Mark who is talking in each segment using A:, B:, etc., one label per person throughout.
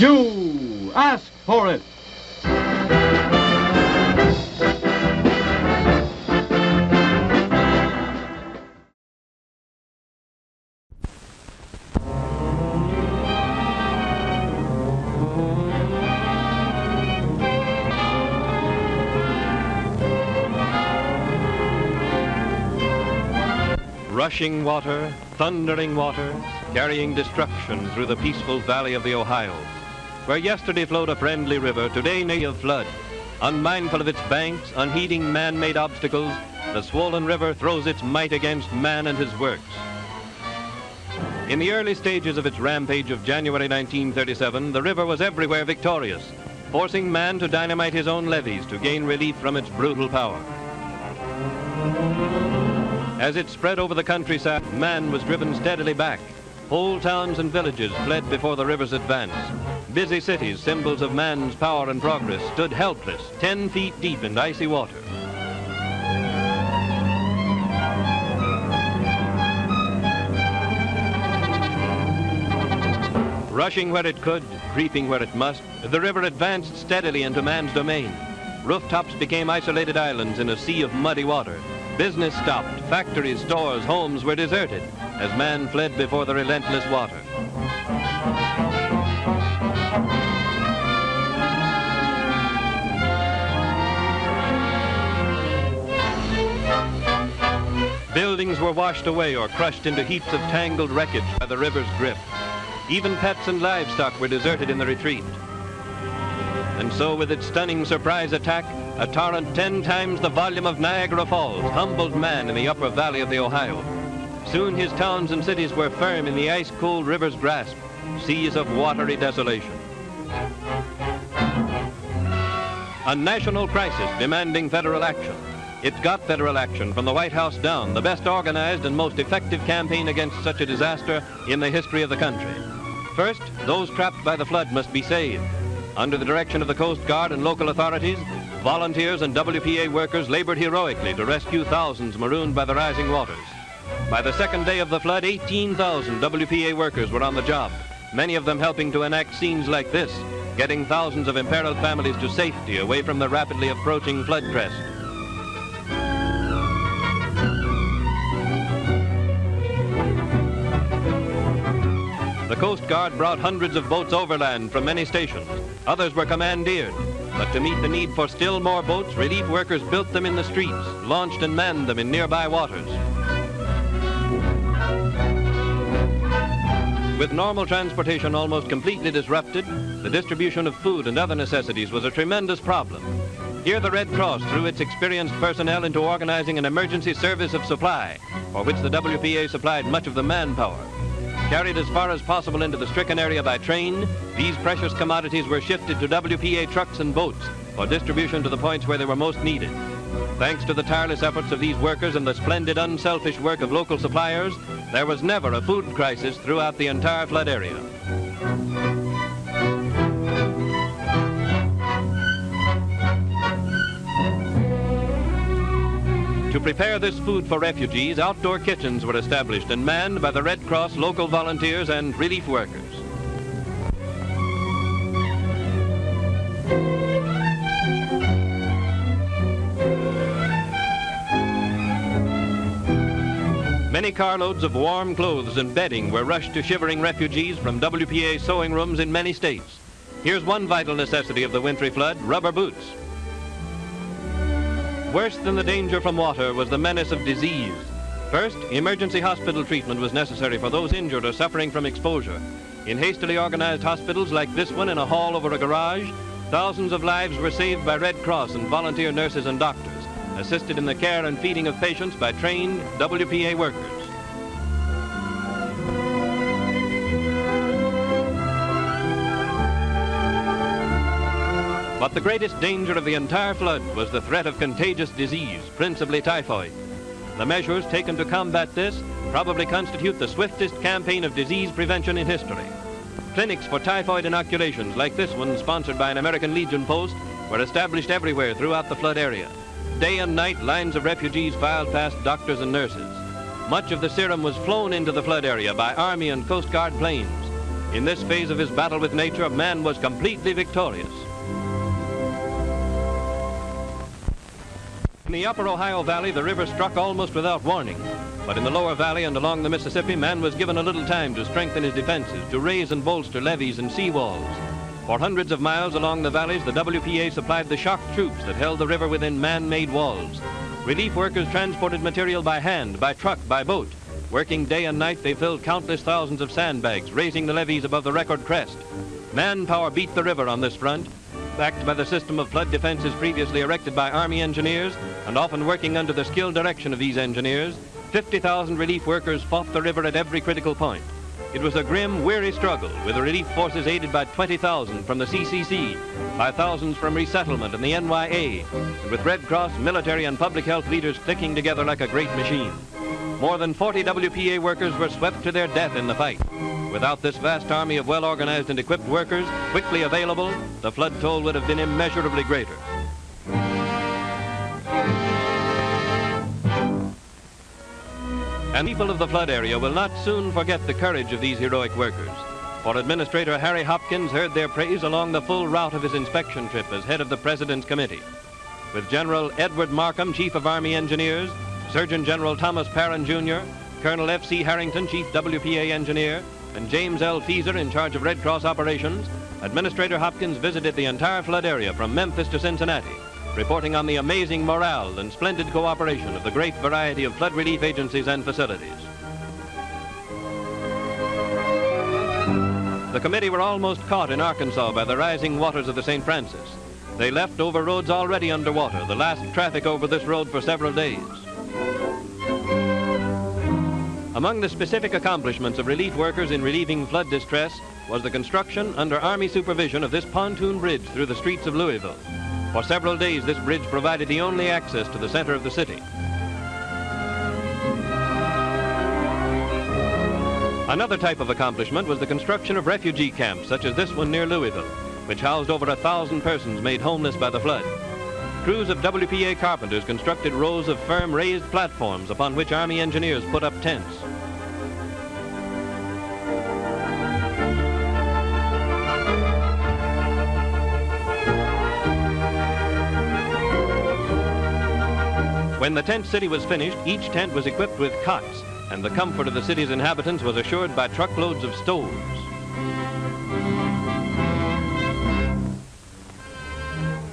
A: You ask for it.
B: Rushing water, thundering water, carrying destruction through the peaceful valley of the Ohio. Where yesterday flowed a friendly river, today nay of flood. Unmindful of its banks, unheeding man-made obstacles, the swollen river throws its might against man and his works. In the early stages of its rampage of January 1937, the river was everywhere victorious, forcing man to dynamite his own levees to gain relief from its brutal power. As it spread over the countryside, man was driven steadily back. Whole towns and villages fled before the river's advance. Busy cities, symbols of man's power and progress, stood helpless, 10 feet deep in icy water. Rushing where it could, creeping where it must, the river advanced steadily into man's domain. Rooftops became isolated islands in a sea of muddy water. Business stopped, factories, stores, homes were deserted as man fled before the relentless water. Buildings were washed away or crushed into heaps of tangled wreckage by the river's grip. Even pets and livestock were deserted in the retreat. And so, with its stunning surprise attack, a torrent 10 times the volume of Niagara Falls humbled man in the upper valley of the Ohio. Soon his towns and cities were firm in the ice-cold river's grasp, seas of watery desolation. A national crisis demanding federal action. It got federal action from the White House down, the best organized and most effective campaign against such a disaster in the history of the country. First, those trapped by the flood must be saved. Under the direction of the Coast Guard and local authorities, volunteers and WPA workers labored heroically to rescue thousands marooned by the rising waters. By the second day of the flood, 18,000 WPA workers were on the job, many of them helping to enact scenes like this, getting thousands of imperiled families to safety away from the rapidly approaching flood crest. The Coast Guard brought hundreds of boats overland from many stations. Others were commandeered. But to meet the need for still more boats, relief workers built them in the streets, launched and manned them in nearby waters. With normal transportation almost completely disrupted, the distribution of food and other necessities was a tremendous problem. Here the Red Cross threw its experienced personnel into organizing an emergency service of supply, for which the WPA supplied much of the manpower. Carried as far as possible into the stricken area by train, these precious commodities were shifted to WPA trucks and boats for distribution to the points where they were most needed. Thanks to the tireless efforts of these workers and the splendid, unselfish work of local suppliers, there was never a food crisis throughout the entire flood area. To prepare this food for refugees, outdoor kitchens were established and manned by the Red Cross, local volunteers, and relief workers. Many carloads of warm clothes and bedding were rushed to shivering refugees from WPA sewing rooms in many states. Here's one vital necessity of the wintry flood: rubber boots. Worse than the danger from water was the menace of disease. First, emergency hospital treatment was necessary for those injured or suffering from exposure. In hastily organized hospitals like this one in a hall over a garage, thousands of lives were saved by Red Cross and volunteer nurses and doctors, assisted in the care and feeding of patients by trained WPA workers. But the greatest danger of the entire flood was the threat of contagious disease, principally typhoid. The measures taken to combat this probably constitute the swiftest campaign of disease prevention in history. Clinics for typhoid inoculations like this one, sponsored by an American Legion post, were established everywhere throughout the flood area. Day and night, lines of refugees filed past doctors and nurses. Much of the serum was flown into the flood area by Army and Coast Guard planes. In this phase of his battle with nature, man was completely victorious. In the upper Ohio Valley, the river struck almost without warning. But in the lower valley and along the Mississippi, man was given a little time to strengthen his defenses, to raise and bolster levees and seawalls. For hundreds of miles along the valleys, the WPA supplied the shock troops that held the river within man-made walls. Relief workers transported material by hand, by truck, by boat. Working day and night, they filled countless thousands of sandbags, raising the levees above the record crest. Manpower beat the river on this front, backed by the system of flood defenses previously erected by Army engineers, and often working under the skilled direction of these engineers. 50,000 relief workers fought the river at every critical point. It was a grim, weary struggle, with the relief forces aided by 20,000 from the CCC, by thousands from resettlement and the NYA, and with Red Cross, military, and public health leaders clicking together like a great machine. More than 40 WPA workers were swept to their death in the fight. Without this vast army of well-organized and equipped workers, quickly available, the flood toll would have been immeasurably greater. And people of the flood area will not soon forget the courage of these heroic workers. For Administrator Harry Hopkins heard their praise along the full route of his inspection trip as head of the President's Committee. With General Edward Markham, Chief of Army Engineers, Surgeon General Thomas Parran, Jr., Colonel F.C. Harrington, Chief WPA Engineer, and James L. Feeser in charge of Red Cross operations, Administrator Hopkins visited the entire flood area from Memphis to Cincinnati, reporting on the amazing morale and splendid cooperation of the great variety of flood relief agencies and facilities. The committee were almost caught in Arkansas by the rising waters of the St. Francis. They left over roads already underwater, the last traffic over this road for several days. Among the specific accomplishments of relief workers in relieving flood distress was the construction under Army supervision of this pontoon bridge through the streets of Louisville. For several days, this bridge provided the only access to the center of the city. Another type of accomplishment was the construction of refugee camps, such as this one near Louisville, which housed over 1,000 persons made homeless by the flood. Crews of WPA carpenters constructed rows of firm raised platforms upon which Army engineers put up tents. When the tent city was finished, each tent was equipped with cots, and the comfort of the city's inhabitants was assured by truckloads of stoves.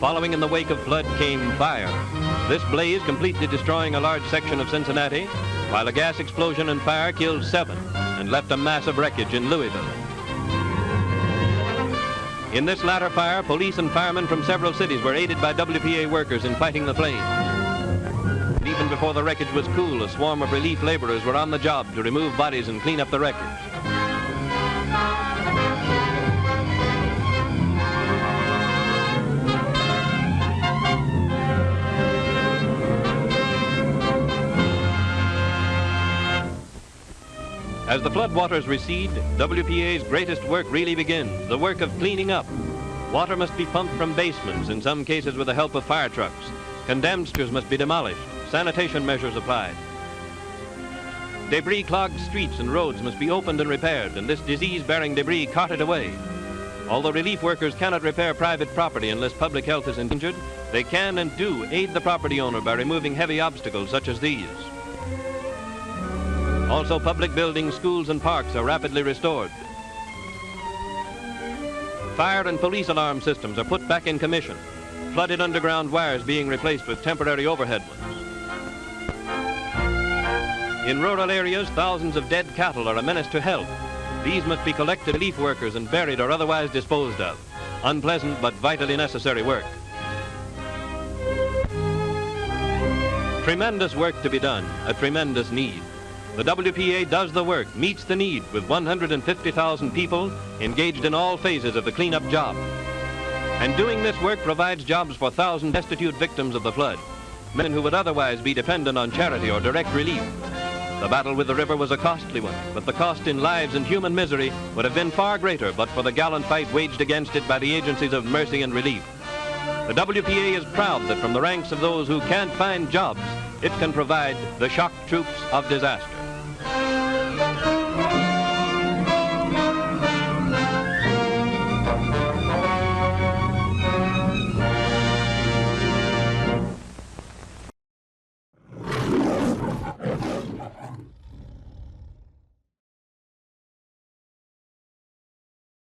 B: Following in the wake of flood came fire. This blaze completely destroying a large section of Cincinnati, while a gas explosion and fire killed 7 and left a mass of wreckage in Louisville. In this latter fire, police and firemen from several cities were aided by WPA workers in fighting the flames. Even before the wreckage was cool, a swarm of relief laborers were on the job to remove bodies and clean up the wreckage. As the floodwaters recede, WPA's greatest work really begins, the work of cleaning up. Water must be pumped from basements, in some cases with the help of fire trucks. Condemned structures must be demolished, sanitation measures applied. Debris-clogged streets and roads must be opened and repaired, and this disease-bearing debris carted away. Although relief workers cannot repair private property unless public health is endangered, they can and do aid the property owner by removing heavy obstacles such as these. Also, public buildings, schools, and parks are rapidly restored. Fire and police alarm systems are put back in commission, flooded underground wires being replaced with temporary overhead ones. In rural areas, thousands of dead cattle are a menace to health. These must be collected by relief workers and buried or otherwise disposed of. Unpleasant but vitally necessary work. Tremendous work to be done, a tremendous need. The WPA does the work, meets the need with 150,000 people engaged in all phases of the cleanup job. And doing this work provides jobs for thousands of destitute victims of the flood, men who would otherwise be dependent on charity or direct relief. The battle with the river was a costly one, but the cost in lives and human misery would have been far greater but for the gallant fight waged against it by the agencies of mercy and relief. The WPA is proud that from the ranks of those who can't find jobs, it can provide the shock troops of disaster.